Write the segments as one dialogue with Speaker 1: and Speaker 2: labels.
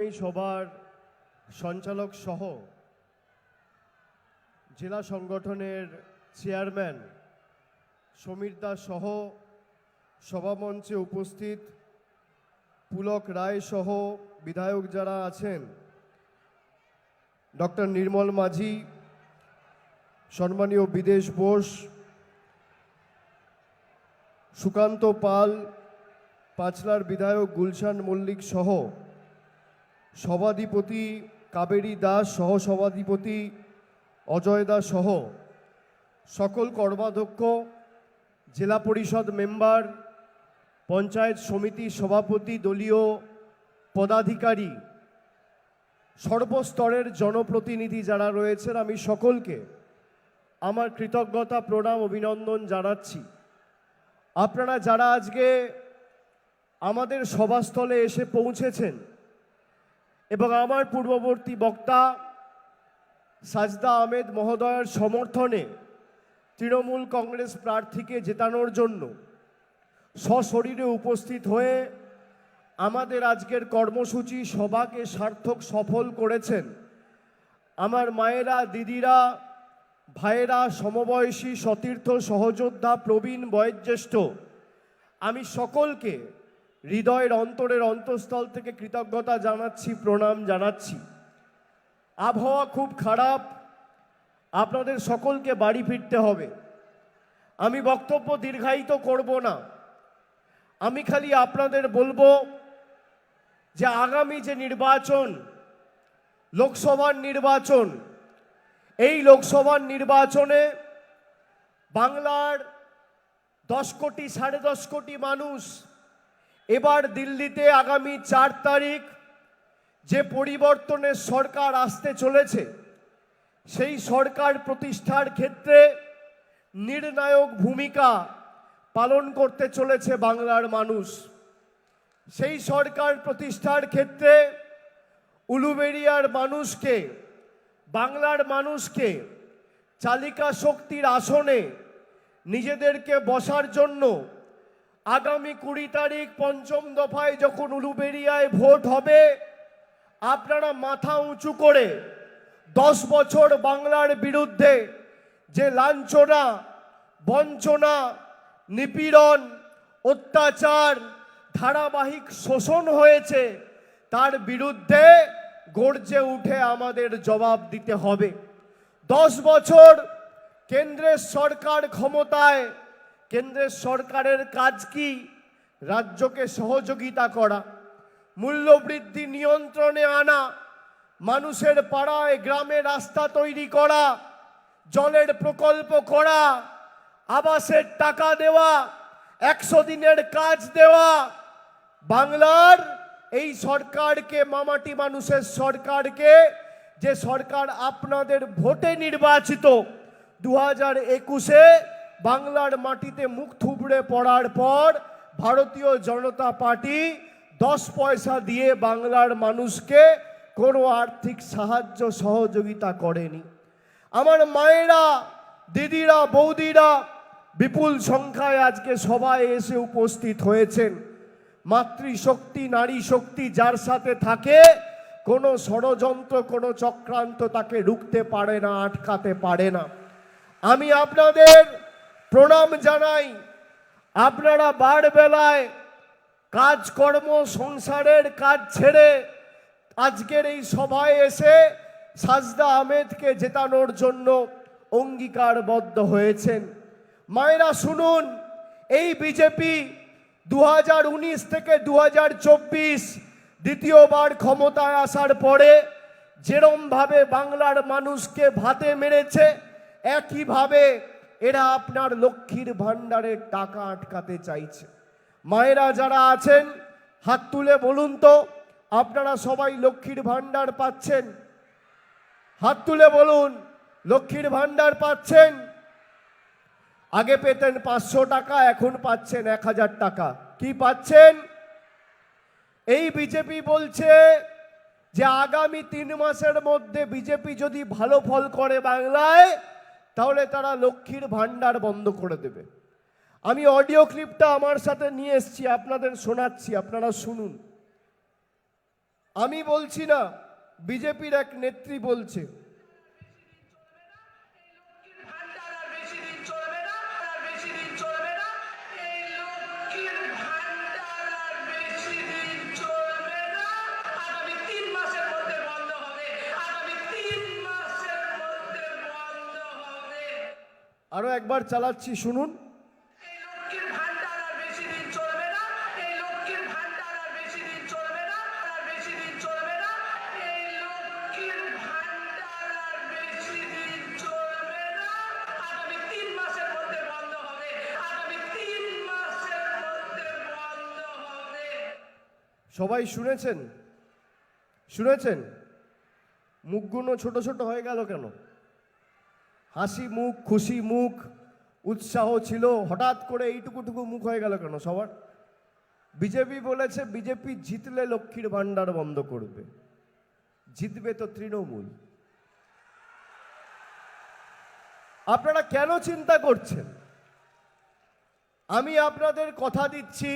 Speaker 1: এই সভার সঞ্চালক সহ জেলা সংগঠনের চেয়ারম্যান সমীর দাস সহ সভামঞ্চে উপস্থিত পুলক রায় সহ বিধায়ক যারা আছেন, ডক্টর নির্মল মাঝি, সম্মানীয় বিদেশ বোস, সুকান্ত পাল, পাঁচলার বিধায়ক গুলশান মল্লিক সহ সভাধিপতি কাবেরী দাস, সহ সভাধিপতি অজয় দাস সহ সকল কর্মাধ্যক্ষ, জেলা পরিষদ মেম্বার, পঞ্চায়েত সমিতি সভাপতি, দলীয় পদাধিকারী, সর্বস্তরের জনপ্রতিনিধি যারা রয়েছেন, আমি সকলকে আমার কৃতজ্ঞতা, প্রণাম, অভিনন্দন জানাচ্ছি। আপনারা যারা আজকে আমাদের সভাস্থলে এসে পৌঁছেছেন এবং আমার পূর্ববর্তী বক্তা সাজদা আহমেদ মহোদয়ের সমর্থনে তৃণমূল কংগ্রেস প্রার্থীকে জেতানোর জন্য সশরীরে উপস্থিত হয়ে আমাদের আজকের কর্মসূচি সভাকে সার্থক সফল করেছেন, আমার মায়েরা, দিদিরা, ভাইয়েরা, সমবয়সী, সতীর্থ, সহযোদ্ধা, প্রবীণ, বয়োজ্যেষ্ঠ, আমি সকলকে হৃদয়ের অন্তরের অন্তঃস্থল থেকে কৃতজ্ঞতা জানাচ্ছি, প্রণাম জানাচ্ছি। আবহাওয়া খুব খারাপ, আপনাদের সকলকে বাড়ি ফিরতে হবে। আমি বক্তব্য দীর্ঘায়িত করব না, আমি খালি আপনাদের বলবো যে আগামী যে নির্বাচন, লোকসভার নির্বাচন, এই লোকসভার নির্বাচনে বাংলার 10 কোটি 10.5 কোটি মানুষ এবার দিল্লিতে আগামী 4 তারিখ যে পরিবর্তনের সরকার আসতে চলেছে, সেই সরকার প্রতিষ্ঠার ক্ষেত্রে নির্ণায়ক ভূমিকা পালন করতে চলেছে বাংলার মানুষ। সেই সরকার প্রতিষ্ঠার ক্ষেত্রে উলুবেড়িয়ার মানুষকে, বাংলার মানুষকে চালিকা শক্তির আসনে নিজেদেরকে বসার জন্য আগামী 20 তারিখ পঞ্চম দফায় যখন উলুবেড়িয়ায় ভোট হবে, আপনারা মাথা উঁচু করে 10 বছর বাংলার বিরুদ্ধে যে লাঞ্ছনা, বঞ্চনা, নিপীড়ন, অত্যাচার, ধারাবাহিক শোষণ হয়েছে, তার বিরুদ্ধে গর্জে উঠে আমাদের জবাব দিতে হবে। 10 বছর কেন্দ্রের সরকার ক্ষমতায়, কেন্দ্রের সরকারের কাজ কি? রাজ্যকে সহযোগিতা করা, মূল্যবৃদ্ধি নিয়ন্ত্রণে আনা, মানুষের পাড়ায় গ্রামে রাস্তা তৈরি করা, জলের প্রকল্প করা, আবাসের টাকা দেওয়া, 100 দিনের কাজ দেওয়া। বাংলার এই সরকারকে, মামাটি মানুষের সরকারকে, যে সরকার আপনাদের ভোটে নির্বাচিত, 2021-এ বাংলার মাটিতে মুখ থুবড়ে পড়ার পর ভারতীয় জনতা পার্টি 10 পয়সা দিয়ে বাংলার মানুষকে কোনো আর্থিক সাহায্য সহযোগিতা করেনি। আমার মায়েরা, দিদিরা, বৌদিরা বিপুল সংখ্যায় আজকে সভায় এসে উপস্থিত হয়েছেন। মাতৃশক্তি, নারী শক্তি যার সাথে থাকে, কোনো ষড়যন্ত্র, কোনো চক্রান্ত তাকে রুখতে পারে না, আটকাতে পারে না। আমি আপনাদের প্রণাম জানাই। আপনারা বারবেলায় কাজকর্ম, সংসারের কাজ ছেড়ে আজকের এই সভায় এসে সাজদা আহমেদকে জেতানোর জন্য অঙ্গীকারবদ্ধ হয়েছেন। মায়েরা শুনুন, এই বিজেপি 2019 থেকে 2024 দ্বিতীয়বার ক্ষমতায় আসার পরে যেরমভাবে বাংলার মানুষকে ভাতে মেরেছে, একইভাবে এরা আপনার লক্ষ্মীর ভাণ্ডারের টাকা আটকাতে চাইছে। মায়েরা যারা আছেন হাত তুলে বলুন তো, আপনারা সবাই লক্ষ্মীর ভাণ্ডার পাচ্ছেন? হাত তুলে বলুন, লক্ষ্মীর ভাণ্ডার পাচ্ছেন? আগে পেতেন 500 টাকা, এখন পাচ্ছেন 1000 টাকা। কি পাচ্ছেন? এই বিজেপি বলছে যে আগামী 3 মাসের মধ্যে বিজেপি যদি ভালো ফল করে বাংলায়, তাহলে তারা লক্ষ্মীর ভাণ্ডার বন্ধ করে দেবে। আমি অডিও ক্লিপটা আমার সাথে নিয়ে এসেছি, আপনাদের শোনাচ্ছি, আপনারা শুনুন। আমি বলছি না, বিজেপির এক নেত্রী বলছে। আরো একবার চালাচ্ছি, শুনুন। সবাই শুনেছেন? শুনেছেন? মুখগুলো ছোট ছোট হয়ে গেল কেন? হাসি মুখ, খুশি মুখ, উৎসাহ ছিল, হঠাৎ করে এইটুকুটুকু মুখ হয়ে গেল কেন সবার? বিজেপি বলেছে বিজেপি জিতলে লক্ষ্মীর ভান্ডার বন্ধ করবে। জিতবে তো তৃণমূল। আপনারা কেন চিন্তা করছেন? আমি আপনাদের কথা দিচ্ছি,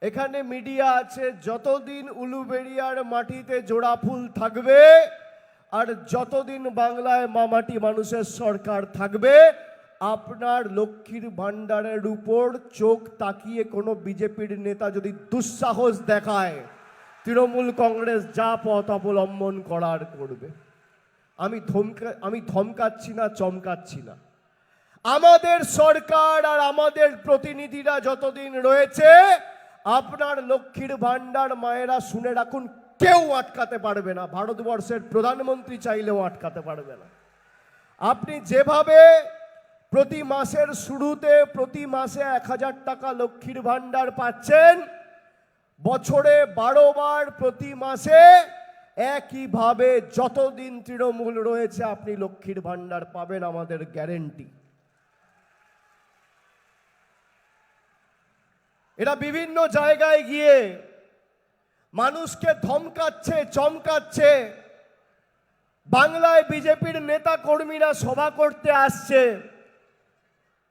Speaker 1: এখানে মিডিয়া আছে, যতদিন উলুবেড়িয়ার মাটিতে জোড়া ফুল থাকবে আর যতদিন বাংলায় মামাটি মানুষের সরকার থাকবে, আপনার লক্ষ্মীর ভান্ডারের উপর চোখ তাকিয়ে কোনো বিজেপির নেতা যদি দুঃসাহস দেখায়, তৃণমূল কংগ্রেস যা পথ অবলম্বন করার করবে। আমি ধমকাচ্ছি না, চমকাচ্ছি না। আমাদের সরকার আর আমাদের প্রতিনিধিরা যতদিন রয়েছে, আপনার লক্ষ্মীর ভান্ডার মায়েরা শুনে রাখুন, কেউ আটকাতে পারবে না। ভারতবর্ষের প্রধানমন্ত্রী চাইলেও আটকাতে পারবে না। আপনি যেভাবে প্রতি মাসের শুরুতে প্রতি মাসে 1000 টাকা লক্ষ্মীর ভান্ডার পাচ্ছেন, বছরে 12 বার প্রতি মাসে একইভাবে যতদিন তৃণমূল রয়েছে আপনি লক্ষ্মীর ভান্ডার পাবেন, আমাদের গ্যারেন্টি। এরা বিভিন্ন জায়গায় গিয়ে মানুষকে ধমকাচ্ছে, চমকাচ্ছে। বাংলায় বিজেপির নেতা কর্মীরা সভা করতে আসছে,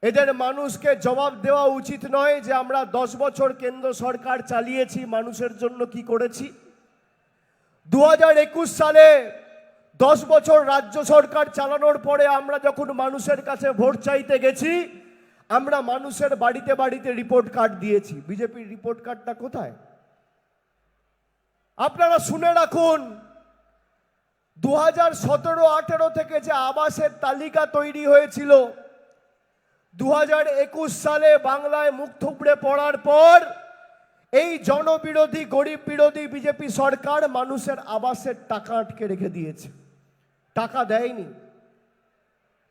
Speaker 1: এদের মানুষকে জবাব দেওয়া উচিত নয় যে আমরা 10 বছর কেন্দ্র সরকার চালিয়েছি, মানুষের জন্য কি করেছি? 2021 সালে 10 বছর রাজ্য সরকার চালানোর পরে আমরা যখন মানুষের কাছে ভোট চাইতে গেছি, আমরা মানুষের বাড়িতে বাড়িতে রিপোর্ট কার্ড দিয়েছি। বিজেপির রিপোর্ট কার্ডটা কোথায়? আপনারা শুনে রাখুন, 2017-18 থেকে যে আবাসের তালিকা তৈরি হয়েছিল, 2021 সালে বাংলায় মুখ থুবড়ে পড়ার পর এই জনবিরোধী, গরিব বিরোধী বিজেপি সরকার মানুষের আবাসের টাকা আটকে রেখে দিয়েছে, টাকা দেয়নি।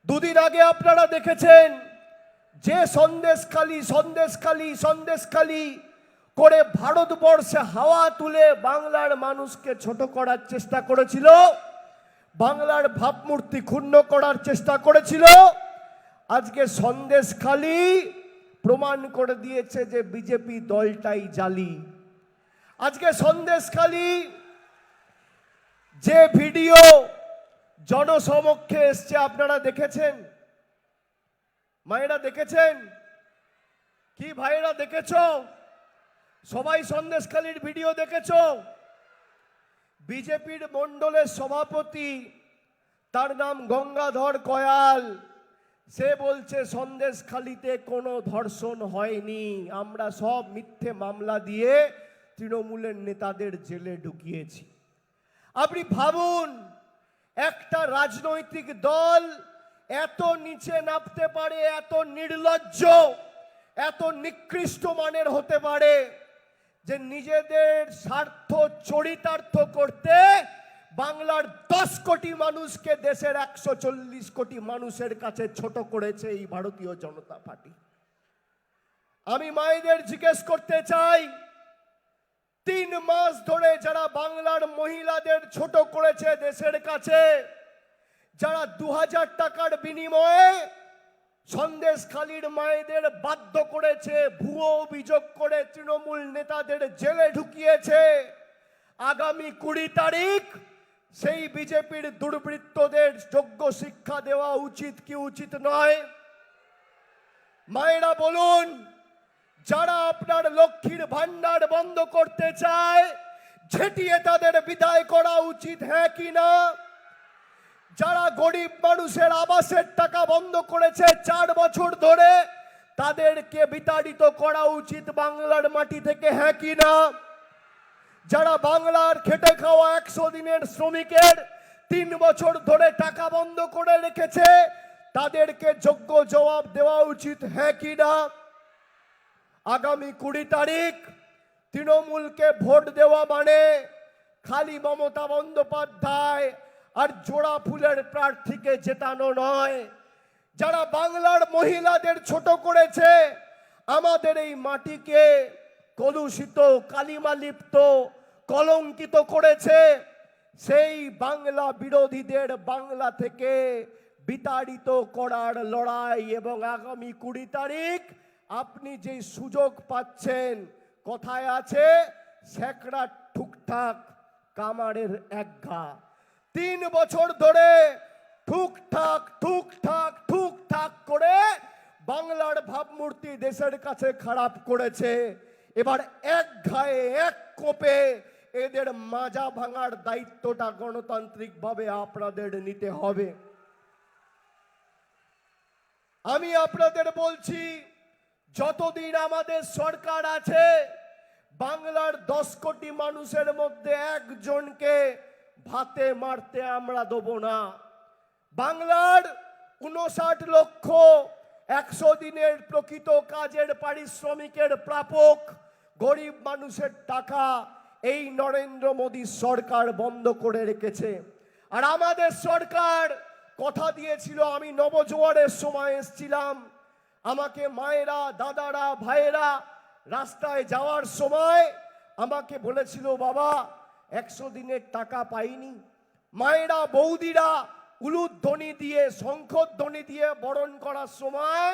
Speaker 1: দুদিন আগে আপনারা দেখেছেন যে সন্দেশখালি করে ভারতবর্ষে হাওয়া তুলে বাংলার মানুষকে ছোট করার চেষ্টা করেছিল, বাংলার ভাবমূর্তি ক্ষুণ্ণ করার চেষ্টা করেছিল। আজকে সন্দেশখালি প্রমাণ করে দিয়েছে যে বিজেপি দলটাই জালি। আজকে সন্দেশখালি যে ভিডিও জনসমক্ষে এসছে আপনারা দেখেছেন, মায়েরা দেখেছেন কি? ভাইয়েরা দেখেছ? সবাই সন্দেশখালির ভিডিও দেখেছ? বিজেপির মণ্ডলের সভাপতি, তার নাম গঙ্গাধর কয়াল, সে বলছে সন্দেশখালিতে কোনো ধর্ষণ হয়নি, আমরা সব মিথ্যে মামলা দিয়ে তৃণমূলের নেতাদের জেলে ঢুকিয়েছি। আপনি ভাবুন, একটা রাজনৈতিক দল এত নিচে নামতে পারে, এত নির্লজ্জ, এত নিকৃষ্ট মানের হতে পারে যে নিজেদের স্বার্থ চরিতার্থ করতে বাংলার 10 কোটি মানুষকে দেশের 140 কোটি মানুষের কাছে ছোট করেছে এই ভারতীয় জনতা পার্টি। আমি মায়েদের জিজ্ঞেস করতে চাই, 3 মাস ধরে যারা বাংলার মহিলাদের ছোট করেছে দেশের কাছে, যারা 2000 টাকার বিনিময়ে সন্দেশখালির মায়েদের বাধ্য করেছে, ভুয়ো অভিযোগ করে তৃণমূল নেতাদের জেলে ঢুকিয়েছে, আগামী 20 তারিখ সেই বিজেপির দুর্বৃত্তদের যোগ্য শিক্ষা দেওয়া উচিত কি উচিত নয়? মায়েরা বলুন, যারা আপনার লক্ষ্মীর ভান্ডার বন্ধ করতে চায়, ঝেঁটিয়ে তাদের বিদায় করা উচিত, হ্যাঁ কি না? যারা গরিব মানুষের আবাসের টাকা বন্ধ করেছে 4 বছর ধরে, তাদেরকে বিতাড়িত করা উচিত বাংলার মাটি থেকে, হ্যাঁ কি না? যারা বাংলার খেটে খাওয়া 100 দিনের শ্রমিকের 3 বছর ধরে টাকা বন্ধ করে রেখেছে, তাদেরকে যোগ্য জবাব দেওয়া উচিত, হ্যাঁ কি না? আগামী 20 তারিখ তৃণমূলকে ভোট দেওয়া মানে খালি মমতা বন্দ্যোপাধ্যায় আর জোড়া ফুলের প্রার্থীকে জেতানো নয়। যারা বাংলার মহিলাদের ছোট করেছে, আমাদের এই মাটিকে কলুষিত, কালিমালিপ্ত, কলঙ্কিত করেছে, সেই বাংলা বিরোধীদের বাংলা থেকে বিতাড়িত করার লড়াই। এবং আগামী 20 তারিখ আপনি যে সুযোগ পাচ্ছেন, কথায় আছে শেকড়া ঠুকঠাক কামারের একঘা। 3 বছর ধরে ঠুকঠাক ঠুকঠাক ঠুকঠাক করে বাংলার ভাবমূর্তি দেশের কাছে খারাপ করেছে। এবার এক ঘায়ে এক কোপে এদের মাজা ভাঙার দায়িত্বটা গণতান্ত্রিকভাবে আপনাদের নিতে হবে। আমি আপনাদের বলছি, যতদিন আমাদের সরকার আছে, বাংলার 10 কোটি মানুষের মধ্যে একজনকে ভাতে মারতে আমরা দেব না। বাংলার 59 লক্ষ 100 দিনের প্রকৃত কাজের পারিশ্রমিকের প্রাপক গরিব মানুষের টাকা এই নরেন্দ্র মোদী সরকার বন্ধ করে রেখেছে। আর আমাদের সরকার কথা দিয়েছিল, আমি নবজোয়ারের সময় এসেছিলাম, আমাকে মায়েরা, দাদারা, ভাইয়েরা রাস্তায় যাওয়ার সময় আমাকে বলেছিল, বাবা 100 দিনের টাকা পাইনি। মায়েরা, বৌদিরা উলুধ্বনি দিয়ে, শঙ্খধ্বনি দিয়ে বরণ করার সময়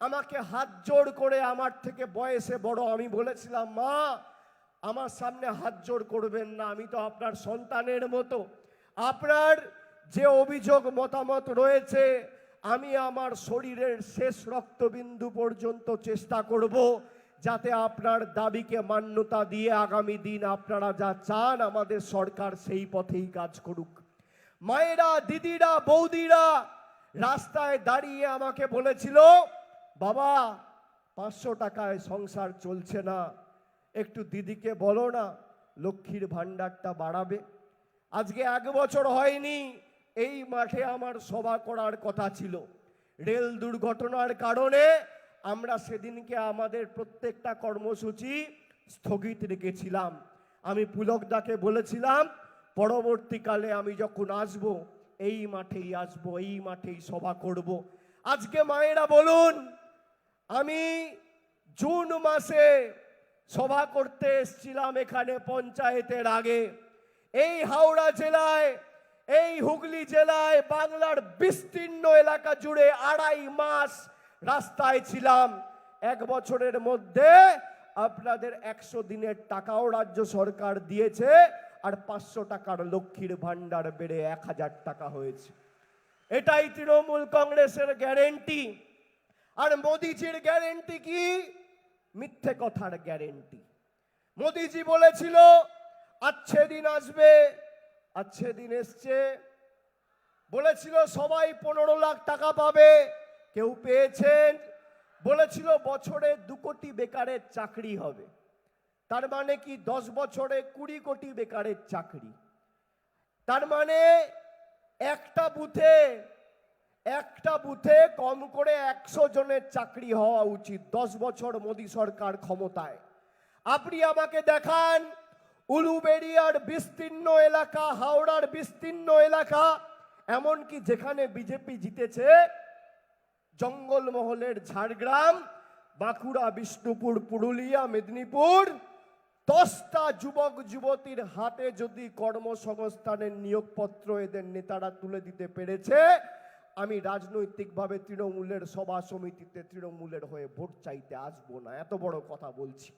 Speaker 1: আমাকে হাত জোড় করে, আমার থেকে বয়সে বড়, আমি বলেছিলাম, মা আমার সামনে হাত জোড় করবেন না, আমি তো আপনার সন্তানের মতো। আপনার যে অভিযোগ মতামত রয়েছে, আমি আমার শরীরের শেষ রক্তবিন্দু পর্যন্ত চেষ্টা করব যাতে আপনার দাবিকে মান্যতা দিয়ে আগামী দিন আপনারা যা চান আমাদের সরকার সেই পথেই কাজ করুক। মায়েরা, দিদিরা, বৌদিরা রাস্তায় দাঁড়িয়ে আমাকে বলেছিল, বাবা 500 টাকায় সংসার চলছে না, একটু দিদিকে বলো না লক্ষ্মীর ভান্ডারটা বাড়াবে। আজকে 1 বছর হয়নি এই মাঠে আমার সভা করার কথা ছিল। রেল দুর্ঘটনার কারণে আমরা সেদিনকে আমাদের প্রত্যেকটা কর্মসূচি স্থগিত রেখেছিলাম। আমি পুলকদাকে বলেছিলাম, পরবর্তীকালে আমি যখন আসব এই মাঠেই আসব, এই মাঠেই সভা করব। আজকে মায়েরা বলুন, আমি জুন মাসে সভা করতে এসেছিলাম এখানে পঞ্চায়েতের আগে। এই হাওড়া জেলায়, এই হুগলি জেলায়, বাংলার বিস্তীর্ণ এলাকা জুড়ে 2.5 মাস রাস্তায় ছিলাম। 1 বছরের মধ্যে আপনাদের 100 দিনের টাকাও রাজ্য সরকার দিয়েছে, আর 500 টাকার লক্ষ্মীর ভান্ডার বেড়ে 1000 টাকা হয়েছে। এটাই তৃণমূল কংগ্রেসের গ্যারেন্টি। আর মোদিজির গ্যারেন্টি কি? মিথ্যে কথার গ্যারেন্টি। মোদিজি বলেছিল আচ্ছে দিন আসবে, আচ্ছে দিন এসছে। বলেছিল সবাই 15 লাখ টাকা পাবে, কেউ পেয়েছেন? বলেছিল বছরে 2 কোটি বেকারের চাকরি হবে। তার মানে কি 10 বছরে 20 কোটি বেকারের চাকরি। তার মানে একটা বুথে কম করে 100 জনের চাকরি হওয়া উচিত 10 বছর মোদী সরকার ক্ষমতায়। আপনি আমাকে দেখান উলুবেড়িয়ার বিস্তীর্ণ এলাকা, হাওড়ার বিস্তীর্ণ এলাকা, এমনকি যেখানে বিজেপি জিতেছে, জঙ্গলমহলের ঝাড়গ্রাম, বাঁকুড়া, বিষ্ণুপুর, পুরুলিয়া, মেদিনীপুর, 10টা যুবক যুবতীর হাতে যদি কর্মসংস্থানের নিয়োগপত্র এদের নেতারা তুলে দিতে পেরেছে, আমি রাজনৈতিকভাবে তৃণমূলের সভা সমিতিতে তৃণমূলের হয়ে ভোট চাইতে আসবো না। এত বড় কথা বলছি।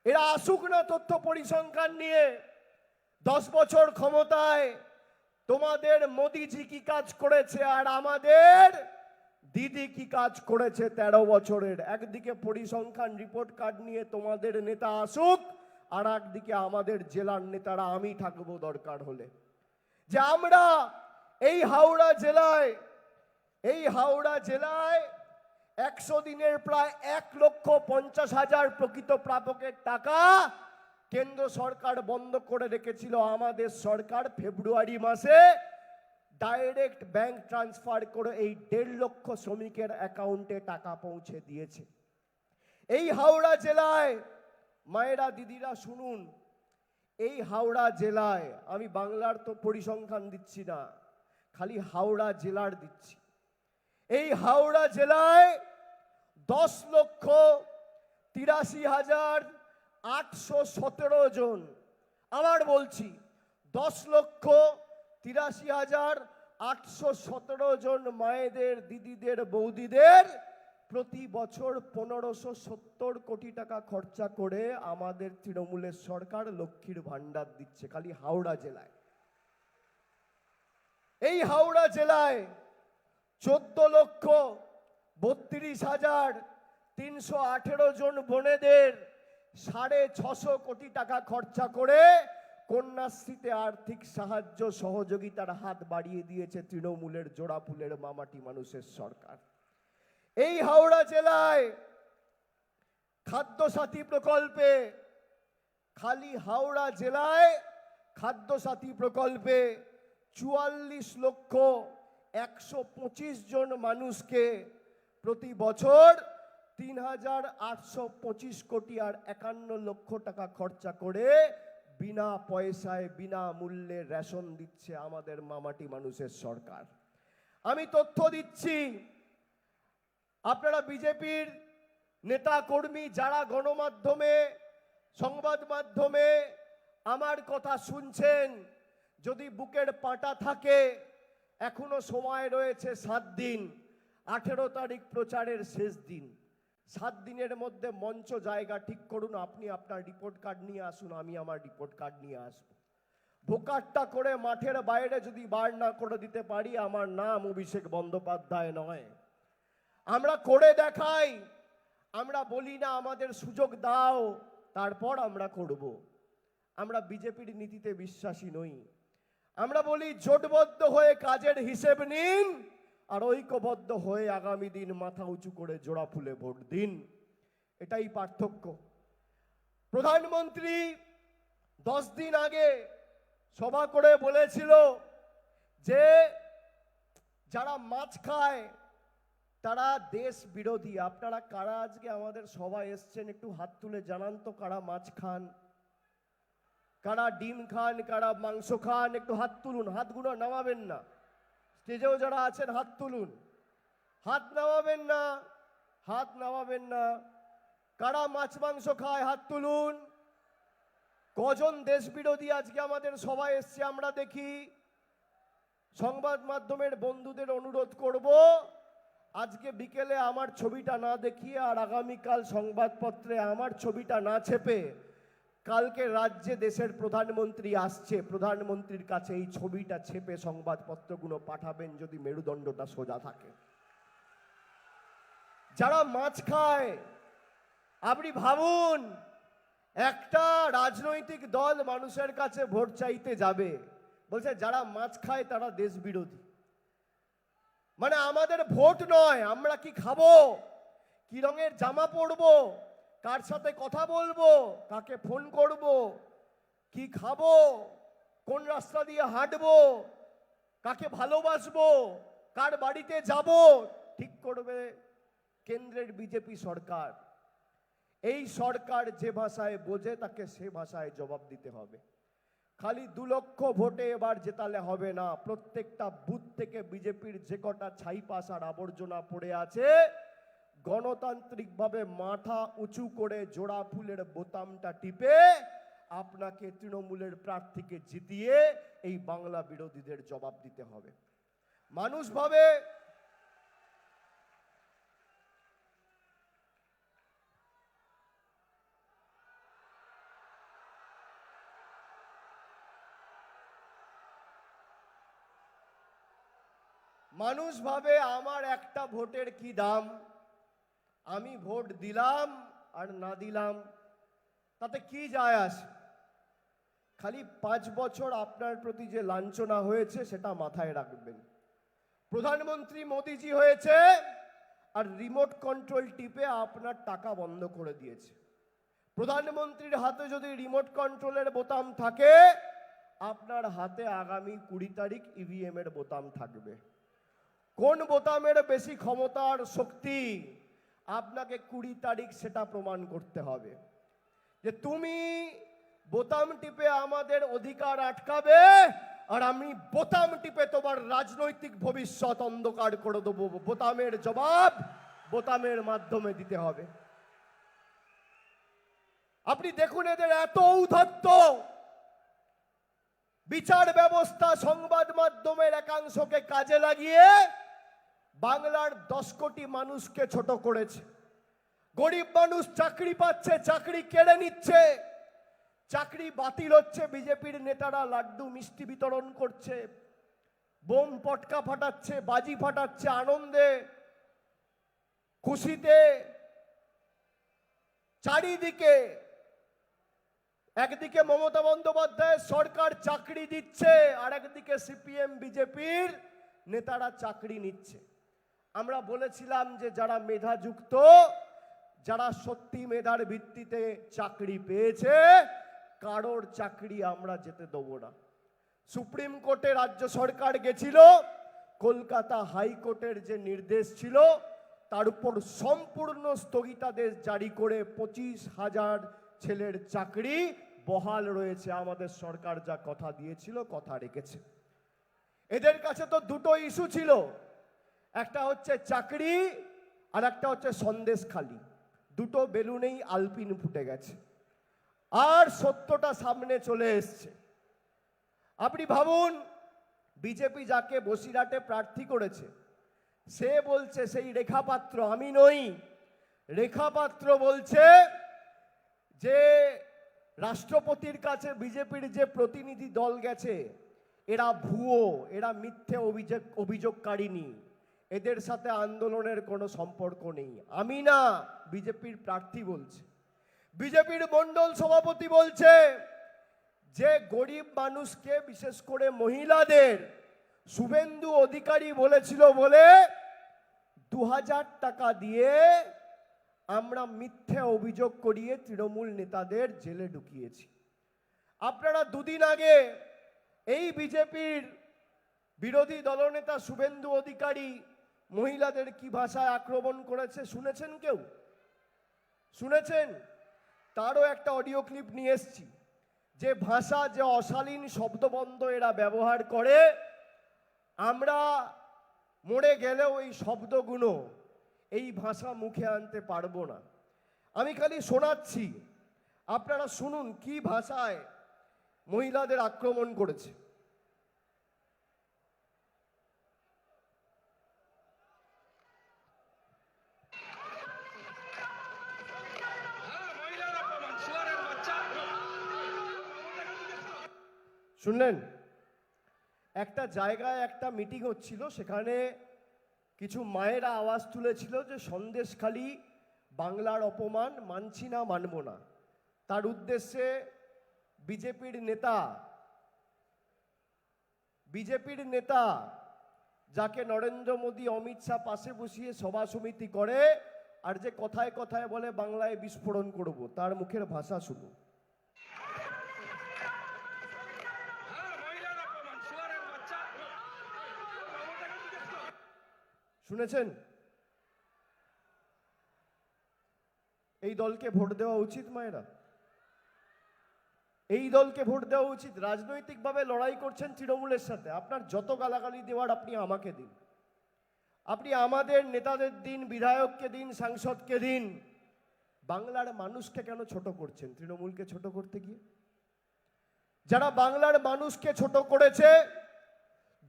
Speaker 1: এরা আসুক না তথ্য পরিসংখ্যান নিয়ে। 10 বছর ক্ষমতায় তোমাদের মোদিজি কি কাজ করেছে আর আমাদের দিদি কি কাজ করেছে 13 বছরের। একদিকে পরিসংখ্যান রিপোর্ট কার্ড নিয়ে তোমাদের নেতা আসুক, আর একদিকে আমাদের জেলার নেতারা আমি থাকবো দরকার হলে, যে আমরা এই হাওড়া জেলায় 100 দিনের প্রায় 1,50,000 প্রকৃত প্রাপকের টাকা কেন্দ্র সরকার বন্ধ করে রেখেছিল। আমাদের সরকার ফেব্রুয়ারি মাসে ডাইরেক্ট ব্যাংক ট্রান্সফার করে এই 1.5 লক্ষ শ্রমিকের অ্যাকাউন্টে টাকা পৌঁছে দিয়েছে। এই হাওড়া জেলায় মায়েরা দিদিরা শুনুন, এই হাওড়া জেলায়, আমি বাংলার তো পরিসংখ্যান দিচ্ছি না, খালি হাওড়া জেলার দিচ্ছি। এই হাওড়া জেলায় 10,83,817 জন, আবার বলছি 10,83,817 জন মায়েদের, দিদিদের, বৌদিদের প্রতি বছর 1570 কোটি টাকা খরচা করে আমাদের তৃণমূলের সরকার লক্ষ্মীর ভান্ডার দিচ্ছে খালি হাওড়া জেলায়। এই হাওড়া জেলায় 14,32,318 জন বোনেদের 650 কোটি টাকা খরচা করে কন্যাশ্রীতে আর্থিক সাহায্য সহযোগিতার হাত বাড়িয়ে দিয়েছে তৃণমূলের জোড়াফুলের মামাটি মানুষের সরকার। এই হাওড়া জেলায় খাদ্যসাথী প্রকল্পে, খালি হাওড়া জেলায় খাদ্যসাথী প্রকল্পে 44,125 জন মানুষকে প্রতি বছর 3,825 কোটি আর 51 লক্ষ টাকা খরচা করে বিনা পয়সায় বিনা মূল্যে রেশন দিচ্ছে আমাদের মামাটি মানুষের সরকার। আমি তথ্য দিচ্ছি, আপনারা বিজেপির নেতা কর্মী যারা গণমাধ্যমে, সংবাদ মাধ্যমে আমার কথা শুনছেন, যদি বুকের পাটা থাকে, এখনো সময় রয়েছে 7 দিন। 18 তারিখ প্রচারের শেষ দিন। 7 দিনের মধ্যে মঞ্চ জায়গা ঠিক করুন। আপনি আপনার রিপোর্ট কার্ড নিয়ে আসুন, আমি আমার রিপোর্ট কার্ড নিয়ে আসব। ভোকারটা করে মাঠের বাইরে যদি বার না করে দিতে পারি, আমার নাম অভিষেক বন্দ্যোপাধ্যায় নয়। আমরা করে দেখাই, আমরা বলি না আমাদের সুযোগ দাও তারপর আমরা করব। আমরা বিজেপির নীতিতে বিশ্বাসী নই। আমরা বলি জোটবদ্ধ হয়ে কাজের হিসেব নিন আর ঐক্যবদ্ধ হয়ে আগামী দিন মাথা উঁচু করে জোড়া ফুলে ভোট দিন। এটাই পার্থক্য। প্রধানমন্ত্রী 10 দিন আগে সভা করে বলেছিল যে যারা মাছ খায় তারা দেশ বিরোধী। আপনারা কারা আজকে আমাদের সভায় এসছেন একটু হাত তুলে জানান তো, কারা মাছ খান, কারা ডিম খান, কারা মাংস খান? একটু হাত তুলুন, হাতগুলো নামাবেন না। স্টেজেও যারা আছেন হাত তুলুন, হাত নামাবেন না, হাত নামাবেন না। কারা মাছ মাংস খায় হাত তুলুন। কজন দেশ বিরোধী আজকে আমাদের সভায় এসছে আমরা দেখি। সংবাদ মাধ্যমের বন্ধুদের অনুরোধ করব, আজকে বিকেলে আমার ছবিটা না দেখিয়ে আর আগামীকাল সংবাদপত্রে আমার ছবিটা না ছেপে, কালকে রাজ্যে দেশের প্রধানমন্ত্রী আসছে, প্রধানমন্ত্রীর কাছে এই ছবিটা ছেপে সংবাদপত্রগুলো পাঠাবেন যদি মেরুদণ্ডটা সোজা থাকে। যারা মাছ খায়, আপনি ভাবুন একটা রাজনৈতিক দল মানুষের কাছে ভোট চাইতে যাবে, বলছে যারা মাছ খায় তারা দেশ বিরোধী। মানে আমাদের ভোট নয়, আমরা কি খাবো, কি রঙের জামা পরবো, কার সাথে কথা বলবো, কাকে ফোন করব, কি খাবো, কোন রাস্তা দিয়ে হাঁটবো, কাকে ভালোবাসবো, কার বাড়িতে যাব, ঠিক করবে কেন্দ্রের বিজেপি সরকার। এই সরকার যে ভাষায় বোঝে তাকে সে ভাষায় জবাব দিতে হবে। খালি 2 লক্ষ ভোটে এবার জেতালে হবে না। প্রত্যেকটা বুথ থেকে বিজেপির যে কটা ছাইপাস আর আবর্জনা পড়ে আছে, গণতান্ত্রিকভাবে মাথা উঁচু করে জোড়া ফুলের বোতামটা টিপে আপনাকে তৃণমূলের প্রার্থীকে জিতিয়ে এই বাংলা বিরোধীদের জবাব দিতে হবে। মানুষ ভাবে আমার একটা ভোটের কি দাম, আমি ভোট দিলাম আর না দিলাম তাতে কি যায় আসে? খালি 5 বছর আপনার প্রতি যে লাঞ্ছনা হয়েছে সেটা মাথায় রাখবেন। প্রধানমন্ত্রী মোদিজি হয়েছে আর রিমোট কন্ট্রোল টিপে আপনার টাকা বন্ধ করে দিয়েছে। প্রধানমন্ত্রীর হাতে যদি রিমোট কন্ট্রোলের বোতাম থাকে, আপনার হাতে আগামী 20 তারিখ ইভিএম এর বোতাম থাকবে। কোন বোতামের বেশি ক্ষমতার শক্তি, আপনাকে 20 তারিখ সেটা প্রমাণ করতে হবে। যে তুমি বোতাম টিপে আমাদের অধিকার আটকাবে, আর আমি বোতাম টিপে তোমার রাজনৈতিক ভবিষ্যৎ অন্ধকার করে দেবো। বোতামের জবাব বোতামের মাধ্যমে দিতে হবে। আপনি দেখুন এদের এত ঔদ্ধত্য, বিচার ব্যবস্থা সংবাদ মাধ্যমের একাংশকে কাজে লাগিয়ে বাংলার 10 কোটি মানুষকে ছোট করেছে। গরিব মানুষ চাকরি পাচ্ছে, চাকরি কেড়ে নিচ্ছে, চাকরি বাতিল হচ্ছে, বিজেপির নেতারা লাড্ডু মিষ্টি বিতরণ করছে, বোম পটকা ফাটাচ্ছে, বাজি ফাটাচ্ছে, আনন্দে খুশিতে চারিদিকে। একদিকে মমতা বন্দ্যোপাধ্যায়ের সরকার চাকরি দিচ্ছে, আর একদিকে সিপিএম বিজেপির নেতারা চাকরি নিচ্ছে। আমরা বলেছিলাম যে যারা মেধাযুক্ত, যারা সত্যি মেধার ভিত্তিতে চাকরি পেয়েছে, কারোর চাকরি আমরা যেতে দেবো না। সুপ্রিম কোর্টে রাজ্য সরকার গেছিল, কলকাতা হাইকোর্টের যে নির্দেশ ছিল তার উপর সম্পূর্ণ স্থগিতাদেশ জারি করে 25,000 ছেলের চাকরি বহাল রয়েছে। আমাদের সরকার যা কথা দিয়েছিল কথা রেখেছে। এদের কাছে তো দুটো ইস্যু ছিল, একটা হচ্ছে চাকরি আর একটা হচ্ছে সন্দেশখালি। দুটো বেলুনেই আলপিন ফুটে গেছে, আর সত্যটা সামনে চলে এসছে। আপনি ভাবুন, বিজেপি যাকে বসিরহাটে প্রার্থী করেছে, সে বলছে, সেই রেখা পাত্র, আমি নই, রেখা পাত্র বলছে যে রাষ্ট্রপতির কাছে বিজেপির যে প্রতিনিধি দল গেছে এরা ভুয়ো, এরা মিথ্যে অভিযোগকারিনী, এদের সাথে আন্দোলনের কোনো সম্পর্ক নেই। আমি না, বিজেপির প্রার্থী বলছে। বিজেপির মণ্ডল সভাপতি বলছে যে গরিব মানুষকে, বিশেষ করে মহিলাদের, শুভেন্দু অধিকারী বলেছিল বলে 2000 টাকা দিয়ে আমরা মিথ্যে অভিযোগ করিয়ে তৃণমূল নেতাদের জেলে ঢুকিয়েছি। আপনারা দুদিন আগে এই বিজেপির বিরোধী দলনেতা শুভেন্দু অধিকারী মহিলাদের কি ভাষায় আক্রমণ করেছে শুনেছেন? কেউ শুনেছেন? তারও একটা অডিও ক্লিপ নিয়ে এসেছি। যে ভাষা, যে অশালীন শব্দবন্ধ এরা ব্যবহার করে, আমরা মরে গেলেও এই শব্দগুলো, এই ভাষা মুখে আনতে পারবো না। আমি খালি শোনাচ্ছি, আপনারা শুনুন কি ভাষায় মহিলাদের আক্রমণ করেছে। শুনলেন? একটা জায়গায় একটা মিটিং হচ্ছিল, সেখানে কিছু মায়েরা আওয়াজ তুলেছিল যে সন্দেশখালি বাংলার অপমান, মানছি না, মানব না। তার উদ্দেশ্যে বিজেপির নেতা যাকে নরেন্দ্র মোদী, অমিত শাহ পাশে বসিয়ে সভা সমিতি করে, আর যে কথায় কথায় বলে বাংলায় বিস্ফোরণ করব, তার মুখের ভাষা শুনুন। শুনেছেন? এই দলকে ভোট দেওয়া উচিত মায়েরা, এই দলকে ভোট দেওয়া উচিত। রাজনৈতিকভাবে লড়াই করছেন তৃণমূলের সাথে, আপনার যত গালাগালি দেওয়ার আপনি আমাকে দিন, আপনি আমাদের নেতাদের দিন, বিধায়ককে দিন, সাংসদকে দিন। বাংলার মানুষকে কেন ছোট করছেন তৃণমূলকে ছোট করতে গিয়ে? যারা বাংলার মানুষকে ছোট করেছে,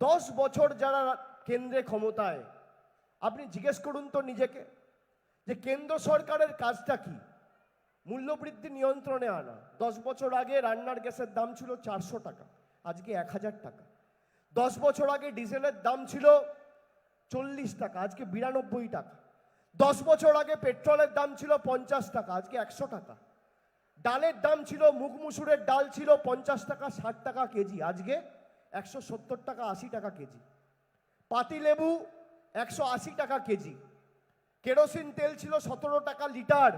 Speaker 1: 10 বছর যারা কেন্দ্রে ক্ষমতায়, আপনি জিজ্ঞেস করুন তো নিজেকে যে কেন্দ্র সরকারের কাজটা কি? মূল্যবৃদ্ধি নিয়ন্ত্রণে আনা। 10 বছর আগে রান্নার গ্যাসের দাম ছিল 400 টাকা, আজকে 1000 টাকা। 10 বছর আগে ডিজেলের দাম ছিল 40 টাকা, আজকে 92 টাকা। 10 বছর আগে পেট্রোলের দাম ছিল 50 টাকা, আজকে 100 টাকা। ডালের দাম ছিল, মুগ মুসুরের ডাল ছিল 50 টাকা 60 টাকা কেজি, আজকে 170 টাকা 80 টাকা কেজি। পাতিলেবু 180 টাকা কেজি। কেরোসিন তেল ছিল 17 টাকা লিটার,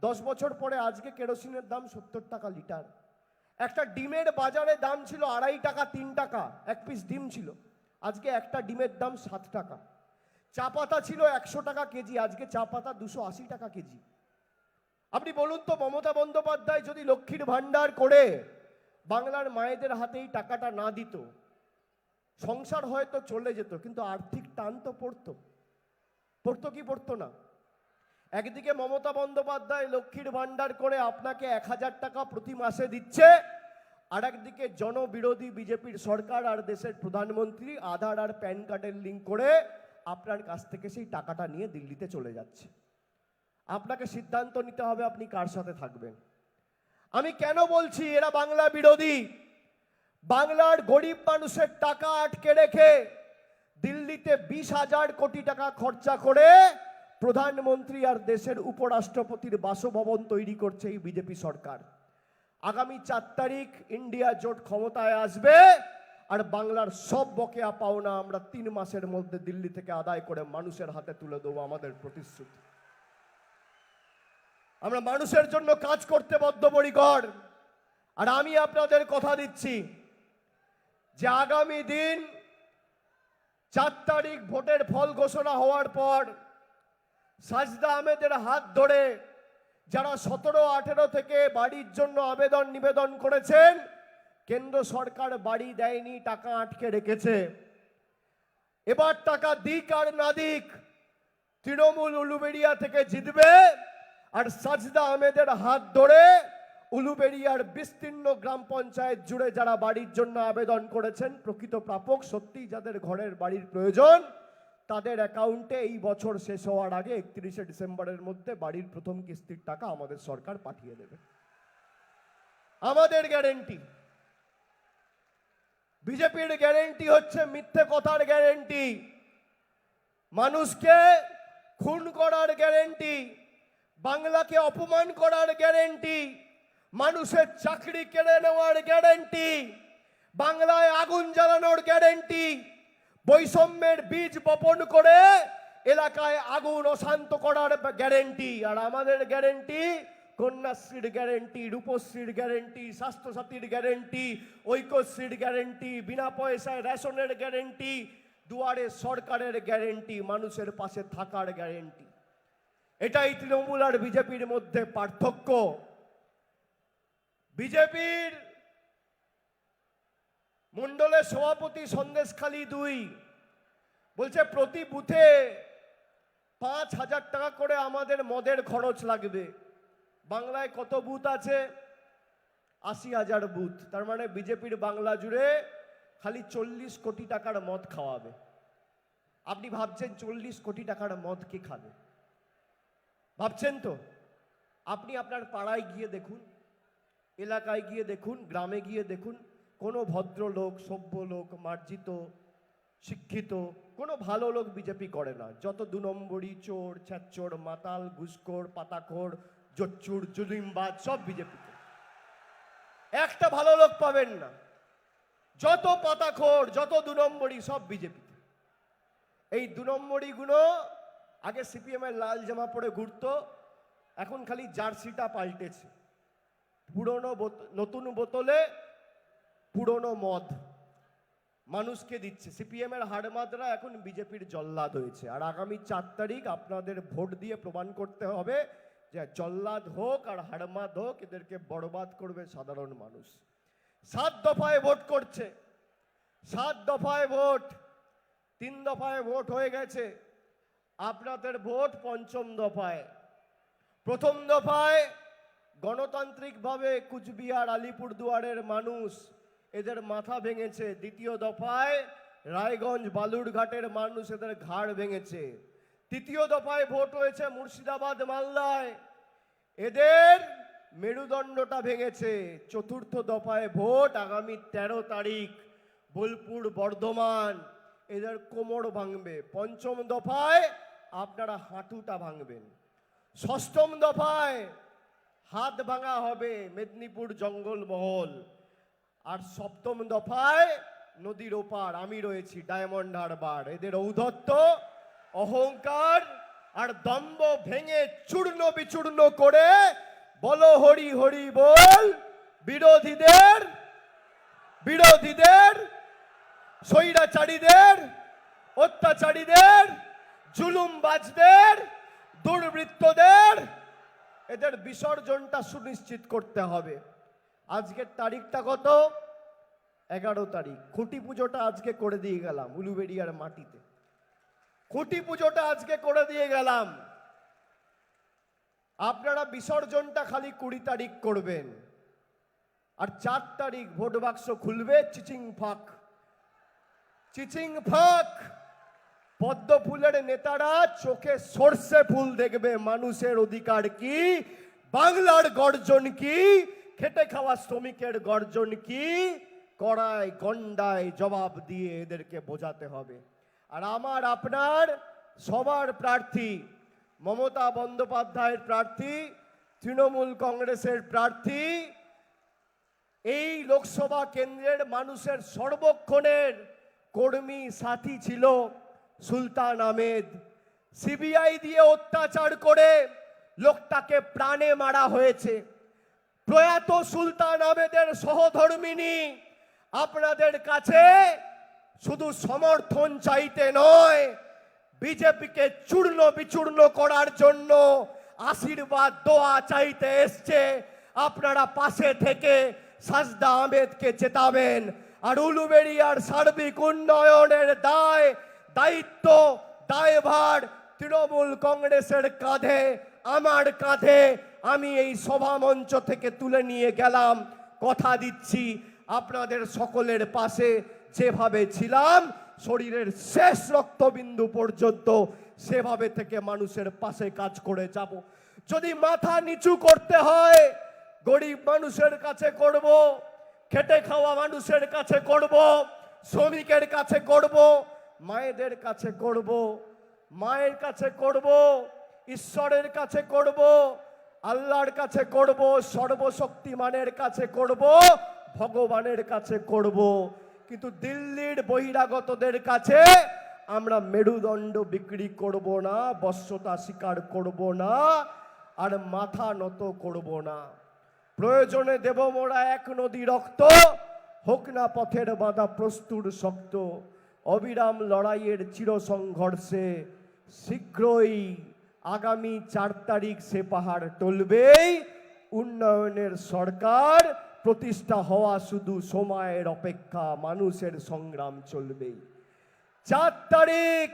Speaker 1: 10 বছর পরে আজকে কেরোসিনের দাম 70 টাকা লিটার। একটা ডিমের বাজারে দাম ছিল 2.5 টাকা 3 টাকা, এক পিস ডিম ছিল, আজকে একটা ডিমের দাম 7 টাকা। চা পাতা ছিল 100 টাকা কেজি, আজকে চা পাতা 280 টাকা কেজি। আপনি বলুন তো, মমতা বন্দ্যোপাধ্যায় যদি লক্ষ্মীর ভান্ডার করে বাংলার মায়েদের হাতে এই টাকাটা না দিত, সংসার হয়তো চলে যেত, কিন্তু আর্থিক টান তো পড়তো কি পড়তো না? একদিকে মমতা বন্দ্যোপাধ্যায় লক্ষ্মীর ভান্ডার করে আপনাকে 1000 টাকা প্রতি মাসে দিচ্ছে, আর একদিকে জনবিরোধী বিজেপির সরকার আর দেশের প্রধানমন্ত্রী আধার আর প্যান কার্ডের লিঙ্ক করে আপনার কাছ থেকে সেই টাকাটা নিয়ে দিল্লিতে চলে যাচ্ছে। আপনাকে সিদ্ধান্ত নিতে হবে আপনি কার সাথে থাকবেন। আমি কেন বলছি এরা বাংলা বিরোধী? বাংলার গরিব মানুষের টাকা আটকে রেখে দিল্লিতে 20,000 কোটি টাকা খরচা করে প্রধানমন্ত্রী আর দেশের উপরাষ্ট্রপতির বাসভবন তৈরি করছে এই বিজেপি সরকার। আগামী 4 তারিখ ইন্ডিয়া জোট ক্ষমতায় আসবে, আর বাংলার সব বকেয়া পাওনা আমরা 3 মাসের মধ্যে দিল্লি থেকে আদায় করে মানুষের হাতে তুলে দেবো, আমাদের প্রতিশ্রুতি। আমরা মানুষের জন্য কাজ করতে বদ্ধপরিকর। আর আমি আপনাদের কথা দিচ্ছি যে আগামী দিন 4 তারিখ ভোটের ফল ঘোষণা হওয়ার পর সাজদা আহমেদের হাত ধরে যারা 17-18 থেকে বাড়ির জন্য আবেদন নিবেদন করেছেন, কেন্দ্র সরকার বাড়ি দেয়নি, টাকা আটকে রেখেছে। এবার টাকা দিক আর না দিক, তৃণমূল উলুবেড়িয়া থেকে জিতবে, আর সাজদা আহমেদের হাত ধরে উলুবেড়িয়ার বিস্তীর্ণ গ্রাম পঞ্চায়েত জুড়ে যারা বাড়ির জন্য আবেদন করেছেন, প্রকৃত প্রাপক সত্যি যাদের ঘরের বাড়ির প্রয়োজন, তাদের অ্যাকাউন্টে এই বছর শেষ হওয়ার আগে 31শে ডিসেম্বরের মধ্যে বাড়ির প্রথম কিস্তির টাকা আমাদের সরকার পাঠিয়ে দেবে। আমাদের গ্যারেন্টি। বিজেপির গ্যারেন্টি হচ্ছে মিথ্যে কথার গ্যারেন্টি, মানুষকে খুন করার গ্যারেন্টি, বাংলাকে অপমান করার গ্যারেন্টি, মানুষের চাকরি কেড়ে নেওয়ার গ্যারেন্টি, বাংলায় আগুন জ্বালানোর গ্যারেন্টি, বৈষম্যের বীজ বপন করে এলাকায় আগুন অশান্ত করার গ্যারেন্টি। আর আমাদের গ্যারেন্টি কন্যাশ্রীর গ্যারেন্টি, রূপশ্রীর গ্যারেন্টি, স্বাস্থ্যসাথীর গ্যারেন্টি, ঐক্যশ্রীর গ্যারেন্টি, বিনা পয়সায় রেশনের গ্যারেন্টি, দুয়ারে সরকারের গ্যারেন্টি, মানুষের পাশে থাকার গ্যারেন্টি। এটাই তৃণমূল আর বিজেপির মধ্যে পার্থক্য। বিজেপির মণ্ডলের সভাপতি সন্দেশখালী 2 বলছে প্রতি বুথে 5,000 টাকা করে আমাদের মদের খরচ লাগবে। বাংলায় কত বুথ আছে? 80,000 বুথ। তার মানে বিজেপির বাংলা জুড়ে খালি 40 কোটি টাকার মদ খাওয়াবে। আপনি ভাবছেন 40 কোটি টাকার মদ কে খাবে? ভাবছেন তো? আপনি আপনার পাড়ায় গিয়ে দেখুন, এলাকায় গিয়ে দেখুন, গ্রামে গিয়ে দেখুন, কোনো ভদ্রলোক, সভ্য লোক, মার্জিত, শিক্ষিত কোনো ভালো লোক বিজেপি করে না। যত 2 নম্বরই, চোর, ছ্যাচোর, মাতাল, ঘুষখোর, পাতাখোর, জচ্চুর, জুলিমবাজ সব বিজেপিতে। একটা ভালো লোক পাবেন না। যত পাতাখোর, যত 2 নম্বরই সব বিজেপিতে। এই 2 নম্বরই গুলো আগে সিপিএম এর লাল জামা পরে ঘুরতো, এখন খালি জার্সিটা পাল্টেছে। পুরনো নতুন বোতলে পুরনো মদ মানুষকে দিচ্ছে। সিপিএম এর হাড়মাদরা এখন বিজেপির জল্লাদ হয়েছে। আর আগামী 4 তারিখ আপনাদের ভোট দিয়ে প্রমাণ করতে হবে যে জল্লাদ হোক আর হাড়মাদ হোক, এদেরকে বরবাদ করবে সাধারণ মানুষ। 7 দফায় ভোট করছে, 7 দফায় ভোট, 3 দফায় ভোট হয়ে গেছে। আপনাদের ভোট 5ম দফায়। প্রথম দফায় গণতান্ত্রিকভাবে কুচবিহার, আলিপুরদুয়ারের মানুষ এদের মাথা ভেঙেছে। দ্বিতীয় দফায় রায়গঞ্জ, বালুরঘাটের মানুষ এদের ঘাড় ভেঙেছে। তৃতীয় দফায় ভোট হয়েছে মুর্শিদাবাদ, মালদায়, এদের মেরুদণ্ডটা ভেঙেছে। চতুর্থ দফায় ভোট আগামী 13 তারিখ বোলপুর, বর্ধমান, এদের কোমর ভাঙবে। 5ম দফায় আপনারা হাঁটুটা ভাঙবেন। 6ম দফায় হাত ভাঙা হবে মেদিনীপুর জঙ্গলমহল। আর সপ্তম দফায় নদীর ওপার আমি রয়েছি, ডায়মন্ড হারবার। এদের ঔদ্ধত্য, অহংকার আর দম্ভ ভেঙে চূর্ণ বিচূর্ণ করে বলো হরি হরি বল। বিরোধীদের বিরোধীদের স্বৈরাচারীদের, অত্যাচারীদের, জুলুমবাজদের, দুর্বৃত্তদের এদের বিসর্জনটা সুনিশ্চিত করতে হবে। আজকের তারিখটা কত? 11 তারিখ। খুঁটি পুজোটা আজকে করে দিয়ে গেলাম উলুবেড়িয়ার মাটিতে। খুঁটি পুজোটা আজকে করে দিয়ে গেলাম। আপনারা বিসর্জনটা খালি 20 তারিখ করবেন। আর 4 তারিখ ভোট বাক্স খুলবে চিচিং ফাঁক। চিচিং ফাঁক। পদ্ম ফুলের নেতারা চোখে সর্ষে ফুল দেখবে। মানুষের অধিকার কি, বাংলার গর্জন কি, খেটে খাওয়া শ্রমিকের গর্জন কি, কড়ায় গন্ডায় জবাব দিয়ে এদেরকে বোঝাতে হবে। আর আমার আপনার সবার প্রার্থী মমতা বন্দ্যোপাধ্যায়ের প্রার্থী, তৃণমূল কংগ্রেসের প্রার্থী, এই লোকসভা কেন্দ্রের মানুষের সর্বক্ষণের কর্মী সাথী ছিল সুলতান আহমেদ। সিবিআই দিয়ে অত্যাচার করে লোকটাকে প্রাণে মারা হয়েছে। প্রয়াত সুলতান আহমেদের সহধর্মিনী আপনাদের কাছে শুধু সমর্থন চাইতে নয়, বিজেপিকে চূর্ণ বিচূর্ণ করার জন্য আশীর্বাদ দোয়া চাইতে এসছে। আপনারা পাশে থেকে সাজদা আহমেদকে জেতাবেন। আর উলুবেড়িয়ার সার্বিক উন্নয়নের দায়িত্ব দায়ভার তৃণমূল কংগ্রেসের কাঁধে, আমার কাঁধে। আমি এই সভা মঞ্চ থেকে তুলে নিয়ে গেলাম। কথা দিচ্ছি আপনাদের সকলের পাশে যেভাবে ছিলাম শরীরের শেষ রক্তবিন্দু পর্যন্ত, সেভাবে থেকে মানুষের পাশে কাজ করে যাব। যদি মাথা নিচু করতে হয় গরিব মানুষের কাছে করব, খেটে খাওয়া মানুষের কাছে করব, শ্রমিকের কাছে করব, মায়েদের কাছে করব, মায়ের কাছে করব, ঈশ্বরের কাছে করব, আল্লাহর কাছে করব, সর্বশক্তিমানের কাছে করব, ভগবানের কাছে করব। কিন্তু দিল্লির বহিরাগতদের কাছে আমরা মেরুদণ্ড বিক্রি করব না, বশ্যতা স্বীকার করব না, আর মাথা নত করব না। প্রয়োজনে দেব মোরা এক নদী রক্ত, হোক না পথের বাধা প্রস্তুর শক্ত। অবিরাম লড়াইয়ের চির সংঘর্ষে শীঘ্রই আগামী 4 তারিখ সে পাহাড় টলবেই। উন্নয়নের সরকার প্রতিষ্ঠা হওয়া শুধু সময়ের অপেক্ষা, মানুষের সংগ্রাম চলবেই। 4 তারিখ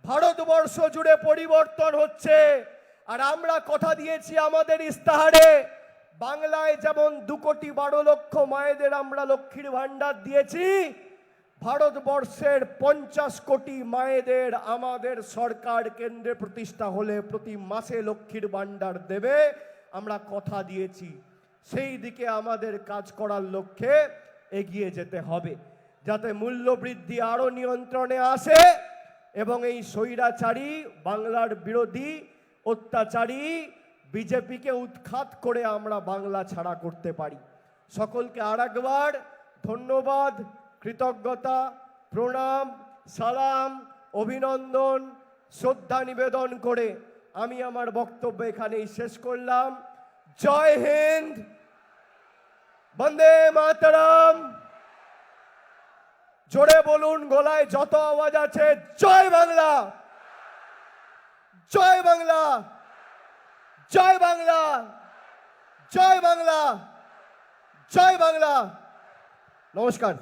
Speaker 1: ভারতবর্ষ জুড়ে পরিবর্তন হচ্ছে। আর আমরা কথা দিয়েছি আমাদের ইস্তাহারে, বাংলায় যেমন 2,12,00,000 মায়েদের আমরা লক্ষ্মীর ভান্ডার দিয়েছি, ভারতবর্ষের 50 কোটি মায়েদের আমাদের সরকার কেন্দ্রে প্রতিষ্ঠা হলে প্রতি মাসে লক্ষ্মীর ভান্ডার দেবে। আমরা কথা দিয়েছি, সেই দিকে আমাদের কাজ করার লক্ষ্যে এগিয়ে যেতে হবে, যাতে মূল্যবৃদ্ধি আরো নিয়ন্ত্রণে আসে এবং এই স্বৈরাচারী বাংলার বিরোধী অত্যাচারী বিজেপিকে উৎখাত করে আমরা বাংলা ছাড়া করতে পারি। সকলকে আরেকবার ধন্যবাদ, কৃতজ্ঞতা, প্রণাম, সালাম, অভিনন্দন, শ্রদ্ধা নিবেদন করে আমি আমার বক্তব্য এখানেই শেষ করলাম। জয় হিন্দ, বন্দে মাতরম। জোরে বলুন, গলায় যত আওয়াজ আছে, জয় বাংলা, জয় বাংলা, জয় বাংলা, জয় বাংলা, জয় বাংলা। নমস্কার।